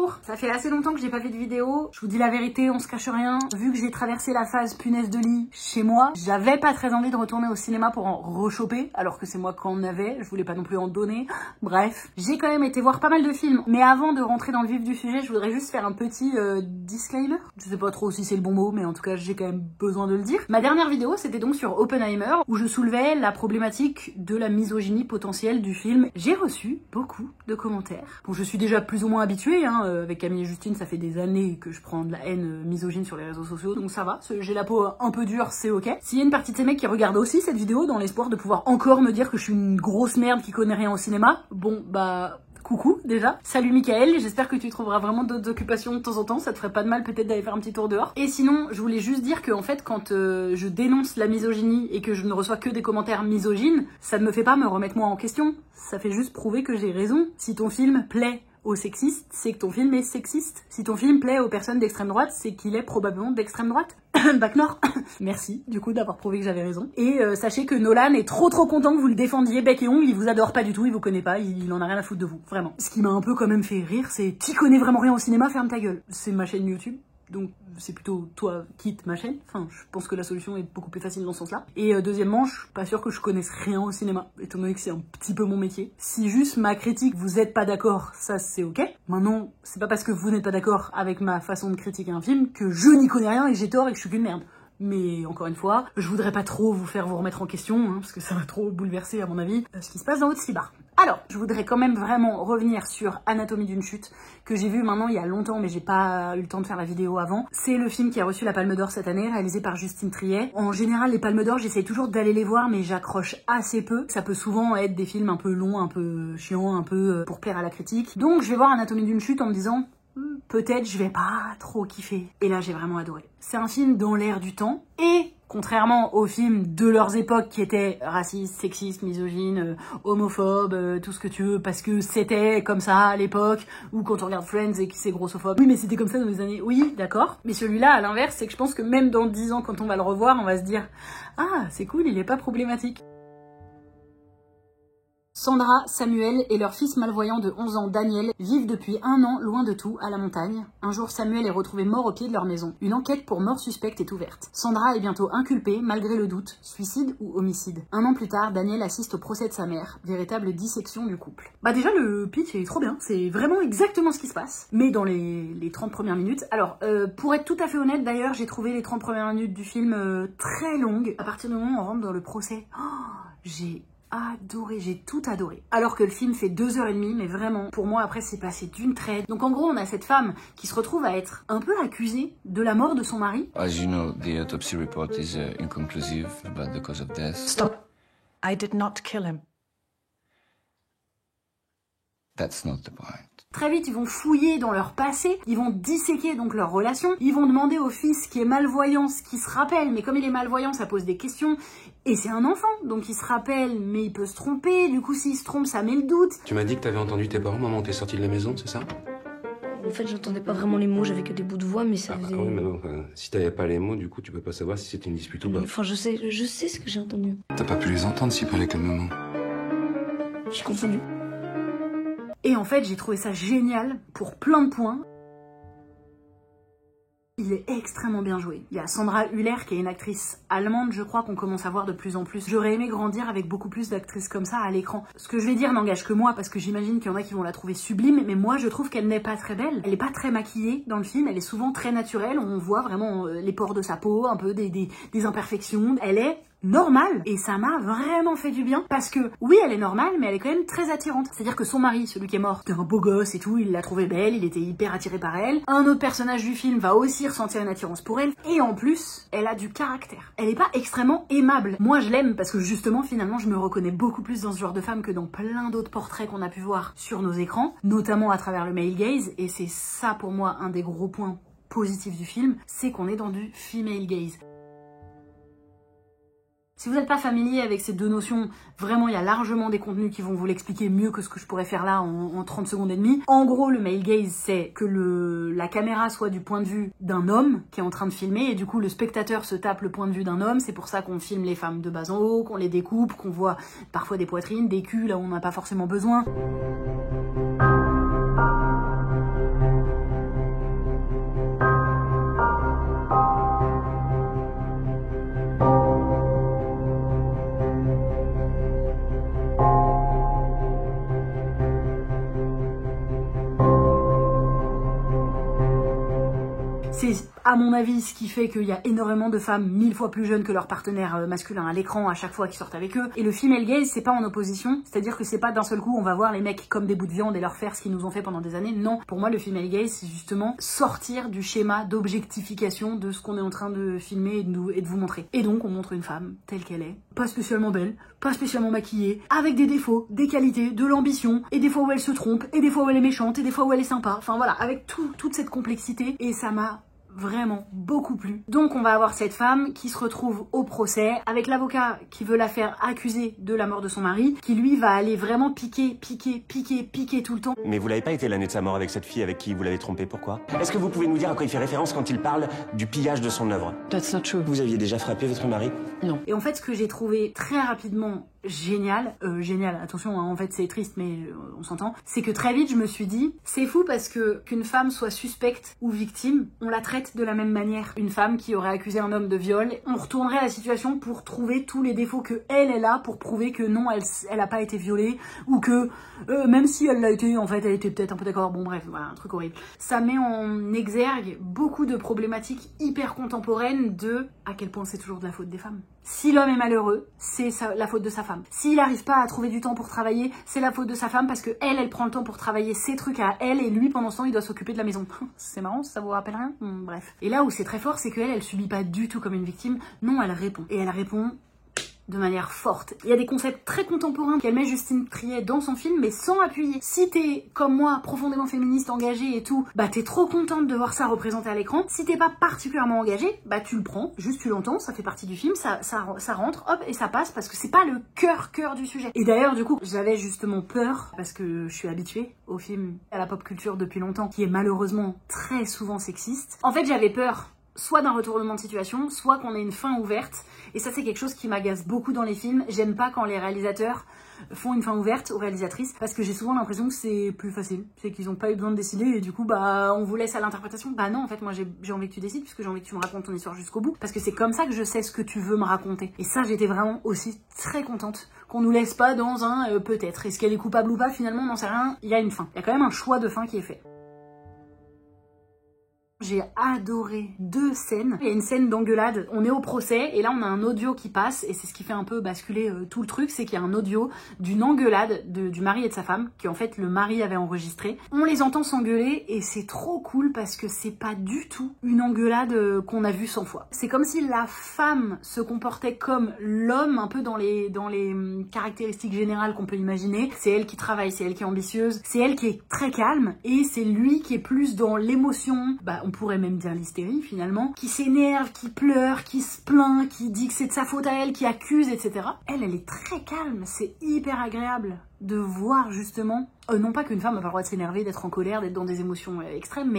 Bonjour. Ça fait assez longtemps que j'ai pas fait de vidéo. Je vous dis la vérité, on se cache rien. Vu que j'ai traversé la phase punaise de lit chez moi, j'avais pas très envie de retourner au cinéma pour en rechoper, alors que c'est moi qui en avais. Je voulais pas non plus en donner. Bref, j'ai quand même été voir pas mal de films. Mais avant de rentrer dans le vif du sujet, je voudrais juste faire un petit disclaimer. Je sais pas trop si c'est le bon mot, mais en tout cas, j'ai quand même besoin de le dire. Ma dernière vidéo, c'était donc sur Oppenheimer, où je soulevais la problématique de la misogynie potentielle du film. J'ai reçu beaucoup de commentaires. Bon, je suis déjà plus ou moins habituée, hein, avec Camille et Justine, ça fait des années que je prends de la haine misogyne sur les réseaux sociaux, donc ça va, j'ai la peau un peu dure, c'est ok. S'il y a une partie de ces mecs qui regardent aussi cette vidéo dans l'espoir de pouvoir encore me dire que je suis une grosse merde qui connaît rien au cinéma, bon bah... Coucou déjà. Salut Michael, j'espère que tu trouveras vraiment d'autres occupations de temps en temps, ça te ferait pas de mal peut-être d'aller faire un petit tour dehors. Et sinon, je voulais juste dire que en fait, quand je dénonce la misogynie et que je ne reçois que des commentaires misogynes, ça ne me fait pas me remettre moi en question, ça fait juste prouver que j'ai raison. Si ton film plaît aux sexistes, c'est que ton film est sexiste. Si ton film plaît aux personnes d'extrême droite, c'est qu'il est probablement d'extrême droite. Bac Nord. Merci, du coup, d'avoir prouvé que j'avais raison. Et sachez que Nolan est trop content que vous le défendiez bec et ongles, il vous adore pas du tout, il vous connaît pas, il en a rien à foutre de vous, vraiment. Ce qui m'a un peu quand même fait rire, c'est « T'y connais vraiment rien au cinéma, ferme ta gueule ». C'est ma chaîne YouTube. Donc c'est plutôt toi quitte ma chaîne, enfin je pense que la solution est beaucoup plus facile dans ce sens là. Et deuxièmement, je suis pas sûre que je connaisse rien au cinéma, étant donné que c'est un petit peu mon métier. Si juste ma critique vous êtes pas d'accord, ça c'est ok. Maintenant, c'est pas parce que vous n'êtes pas d'accord avec ma façon de critiquer un film que je n'y connais rien et que j'ai tort et que je suis qu'une merde. Mais encore une fois, je voudrais pas trop vous faire vous remettre en question, hein, parce que ça va trop bouleverser à mon avis ce qui se passe dans votre slibard. Alors, je voudrais quand même vraiment revenir sur Anatomie d'une chute, que j'ai vu maintenant il y a longtemps, mais j'ai pas eu le temps de faire la vidéo avant. C'est le film qui a reçu la Palme d'Or cette année, réalisé par Justine Triet. En général, les Palmes d'Or, j'essaye toujours d'aller les voir, mais j'accroche assez peu. Ça peut souvent être des films un peu longs, un peu chiants, un peu pour plaire à la critique. Donc, je vais voir Anatomie d'une chute en me disant... peut-être je vais pas trop kiffer. Et là, j'ai vraiment adoré. C'est un film dans l'air du temps, et contrairement aux films de leurs époques qui étaient racistes, sexistes, misogynes, homophobes, tout ce que tu veux, parce que c'était comme ça à l'époque, ou quand on regarde Friends et que c'est grossophobe. Oui, mais c'était comme ça dans les années... Oui, d'accord. Mais celui-là, à l'inverse, c'est que je pense que même dans 10 ans, quand on va le revoir, on va se dire « Ah, c'est cool, il est pas problématique ». Sandra, Samuel et leur fils malvoyant de 11 ans, Daniel, vivent depuis 1 an loin de tout, à la montagne. Un jour, Samuel est retrouvé mort au pied de leur maison. Une enquête pour mort suspecte est ouverte. Sandra est bientôt inculpée, malgré le doute. Suicide ou homicide? 1 an plus tard, Daniel assiste au procès de sa mère. Véritable dissection du couple. Bah déjà, le pitch est trop bien. C'est vraiment exactement ce qui se passe. Mais dans les 30 premières minutes... Alors, pour être tout à fait honnête, d'ailleurs, j'ai trouvé les 30 premières minutes du film très longues. À partir du moment où on rentre dans le procès, j'ai adoré, j'ai tout adoré. Alors que le film fait 2h30, mais vraiment, pour moi, après, c'est passé d'une traite. Donc en gros, on a cette femme qui se retrouve à être un peu accusée de la mort de son mari. As you know, the autopsy report is inconclusive about the cause of death. Stop. I did not kill him. That's not the point. Très vite, ils vont fouiller dans leur passé, ils vont disséquer donc leur relation, ils vont demander au fils qui est malvoyant ce qu'il se rappelle, mais comme il est malvoyant, ça pose des questions, et c'est un enfant, donc il se rappelle, mais il peut se tromper, du coup s'il se trompe, ça met le doute. Tu m'as dit que t'avais entendu tes parents, maman, t'es sortie de la maison, c'est ça? En fait, j'entendais pas vraiment les mots, j'avais que des bouts de voix, mais ça faisait... Ah oui, mais bon, si t'avais pas les mots, du coup, tu peux pas savoir si c'était une dispute ou pas. Enfin, je sais ce que j'ai entendu. T'as pas pu les entendre s'il parlait calmement. J'ai confondu. Et en fait, j'ai trouvé ça génial pour plein de points. Il est extrêmement bien joué. Il y a Sandra Hüller qui est une actrice allemande, je crois, qu'on commence à voir de plus en plus. J'aurais aimé grandir avec beaucoup plus d'actrices comme ça à l'écran. Ce que je vais dire n'engage que moi, parce que j'imagine qu'il y en a qui vont la trouver sublime, mais moi je trouve qu'elle n'est pas très belle. Elle est pas très maquillée dans le film, elle est souvent très naturelle, on voit vraiment les pores de sa peau, un peu des imperfections. Elle est normale, et ça m'a vraiment fait du bien, parce que oui, elle est normale, mais elle est quand même très attirante. C'est-à-dire que son mari, celui qui est mort, c'était un beau gosse et tout, il l'a trouvée belle, il était hyper attiré par elle. Un autre personnage du film va aussi ressentir une attirance pour elle, et en plus, elle a du caractère. Elle est pas extrêmement aimable. Moi, je l'aime parce que justement, finalement, je me reconnais beaucoup plus dans ce genre de femme que dans plein d'autres portraits qu'on a pu voir sur nos écrans, notamment à travers le male gaze, et c'est ça pour moi un des gros points positifs du film, c'est qu'on est dans du female gaze. Si vous n'êtes pas familier avec ces deux notions, vraiment il y a largement des contenus qui vont vous l'expliquer mieux que ce que je pourrais faire là en 30 secondes et demie. En gros, le male gaze, c'est que la caméra soit du point de vue d'un homme qui est en train de filmer, et du coup le spectateur se tape le point de vue d'un homme. C'est pour ça qu'on filme les femmes de bas en haut, qu'on les découpe, qu'on voit parfois des poitrines, des culs là où on n'a pas forcément besoin. C'est à mon avis ce qui fait qu'il y a énormément de femmes 1000 fois plus jeunes que leur partenaire masculin à l'écran à chaque fois qu'ils sortent avec eux. Et le female gaze, c'est pas en opposition, c'est-à-dire que c'est pas d'un seul coup on va voir les mecs comme des bouts de viande et leur faire ce qu'ils nous ont fait pendant des années. Non, pour moi le female gaze c'est justement sortir du schéma d'objectification de ce qu'on est en train de filmer et de vous montrer. Et donc on montre une femme telle qu'elle est, pas spécialement belle, pas spécialement maquillée, avec des défauts, des qualités, de l'ambition, et des fois où elle se trompe, et des fois où elle est méchante, et des fois où elle est sympa. Enfin voilà, avec toute cette complexité, et ça m'a vraiment beaucoup plu. Donc on va avoir cette femme qui se retrouve au procès avec l'avocat qui veut la faire accuser de la mort de son mari, qui lui va aller vraiment piquer tout le temps. Mais vous l'avez pas été l'année de sa mort avec cette fille avec qui vous l'avez trompé, pourquoi? Est-ce que vous pouvez nous dire à quoi il fait référence quand il parle du pillage de son œuvre? That's not true. Vous aviez déjà frappé votre mari? Non. Et en fait ce que j'ai trouvé très rapidement génial, attention hein, en fait c'est triste mais on s'entend, c'est que très vite je me suis dit c'est fou parce que qu'une femme soit suspecte ou victime, on la traite de la même manière. Une femme qui aurait accusé un homme de viol, on retournerait à la situation pour trouver tous les défauts que elle a pour prouver que non elle a pas été violée ou que même si elle l'a été, en fait elle était peut-être un peu d'accord, bon bref voilà un truc horrible. Ça met en exergue beaucoup de problématiques hyper contemporaines de à quel point c'est toujours de la faute des femmes. Si l'homme est malheureux, c'est la faute de sa femme. S'il n'arrive pas à trouver du temps pour travailler, c'est la faute de sa femme parce que elle prend le temps pour travailler ses trucs à elle et lui pendant ce temps il doit s'occuper de la maison. C'est marrant, ça vous rappelle rien? Bref. Et là où c'est très fort, c'est qu'elle, elle subit pas du tout comme une victime. Non, elle répond. Et elle répond de manière forte. Il y a des concepts très contemporains qu'elle met Justine Triet dans son film, mais sans appuyer. Si t'es, comme moi, profondément féministe, engagée et tout, bah t'es trop contente de voir ça représenté à l'écran. Si t'es pas particulièrement engagée, bah tu le prends, juste tu l'entends, ça fait partie du film, ça rentre, hop, et ça passe, parce que c'est pas le cœur du sujet. Et d'ailleurs, du coup, j'avais justement peur, parce que je suis habituée au film, à la pop culture depuis longtemps, qui est malheureusement très souvent sexiste. En fait, j'avais peur soit d'un retournement de situation, soit qu'on ait une fin ouverte. Et ça, c'est quelque chose qui m'agace beaucoup dans les films. J'aime pas quand les réalisateurs font une fin ouverte aux réalisatrices, parce que j'ai souvent l'impression que c'est plus facile. C'est qu'ils ont pas eu besoin de décider et du coup, bah, on vous laisse à l'interprétation. Bah non, en fait, moi, j'ai envie que tu décides, puisque j'ai envie que tu me racontes ton histoire jusqu'au bout. Parce que c'est comme ça que je sais ce que tu veux me raconter. Et ça, j'étais vraiment aussi très contente qu'on nous laisse pas dans un peut-être. Est-ce qu'elle est coupable ou pas, finalement, on n'en sait rien. Il y a une fin. Il y a quand même un choix de fin qui est fait. J'ai adoré 2 scènes. Il y a une scène d'engueulade, on est au procès et là on a un audio qui passe et c'est ce qui fait un peu basculer tout le truc, c'est qu'il y a un audio d'une engueulade du mari et de sa femme qui en fait le mari avait enregistré. On les entend s'engueuler et c'est trop cool parce que c'est pas du tout une engueulade qu'on a vue 100 fois. C'est comme si la femme se comportait comme l'homme un peu dans les caractéristiques générales qu'on peut imaginer. C'est elle qui travaille, c'est elle qui est ambitieuse, c'est elle qui est très calme et c'est lui qui est plus dans l'émotion. Bah, on pourrait même dire l'hystérie finalement, qui s'énerve, qui pleure, qui se plaint, qui dit que c'est de sa faute à elle, qui accuse, etc. Elle est très calme, c'est hyper agréable de voir justement, non pas qu'une femme n'a pas le droit de s'énerver, d'être en colère, d'être dans des émotions extrêmes,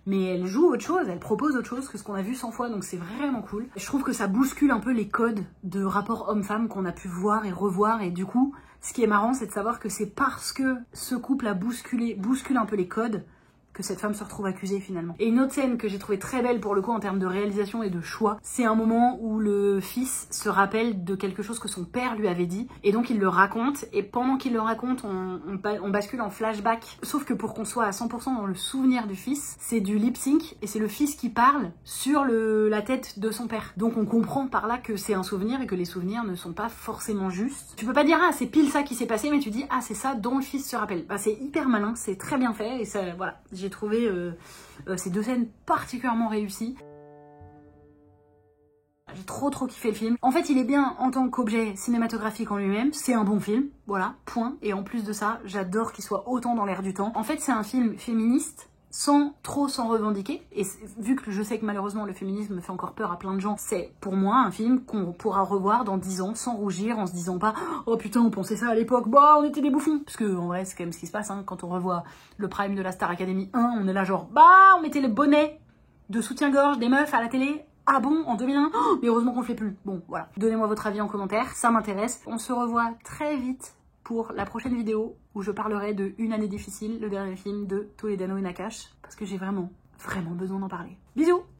mais elle joue autre chose, elle propose autre chose que ce qu'on a vu 100 fois, donc c'est vraiment cool. Je trouve que ça bouscule un peu les codes de rapport homme-femme qu'on a pu voir et revoir, et du coup, ce qui est marrant, c'est de savoir que c'est parce que ce couple a bouscule un peu les codes, que cette femme se retrouve accusée finalement. Et une autre scène que j'ai trouvée très belle pour le coup en termes de réalisation et de choix, c'est un moment où le fils se rappelle de quelque chose que son père lui avait dit et donc il le raconte et pendant qu'il le raconte on bascule en flashback, sauf que pour qu'on soit à 100% dans le souvenir du fils, c'est du lip sync et c'est le fils qui parle sur la tête de son père. Donc on comprend par là que c'est un souvenir et que les souvenirs ne sont pas forcément justes. Tu peux pas dire ah c'est pile ça qui s'est passé, mais tu dis ah c'est ça dont le fils se rappelle. Bah, c'est hyper malin, c'est très bien fait et ça voilà. J'ai trouvé ces 2 scènes particulièrement réussies. J'ai trop kiffé le film. En fait, il est bien en tant qu'objet cinématographique en lui-même. C'est un bon film, voilà, point. Et en plus de ça, j'adore qu'il soit autant dans l'air du temps. En fait, c'est un film féministe sans trop s'en revendiquer. Et vu que je sais que malheureusement le féminisme me fait encore peur à plein de gens, c'est pour moi un film qu'on pourra revoir dans 10 ans sans rougir, en se disant pas « Oh putain, on pensait ça à l'époque, bah on était des bouffons !» Parce que en vrai, c'est quand même ce qui se passe, hein. Quand on revoit le prime de la Star Academy 1, on est là genre « Bah, on mettait le bonnet de soutien-gorge des meufs à la télé !» Ah bon, en 2001 oh, mais heureusement qu'on le fait plus. Bon, voilà. Donnez-moi votre avis en commentaire, ça m'intéresse. On se revoit très vite pour la prochaine vidéo où je parlerai de Une année difficile, le dernier film de Toledano et Nakache, parce que j'ai vraiment besoin d'en parler. Bisous!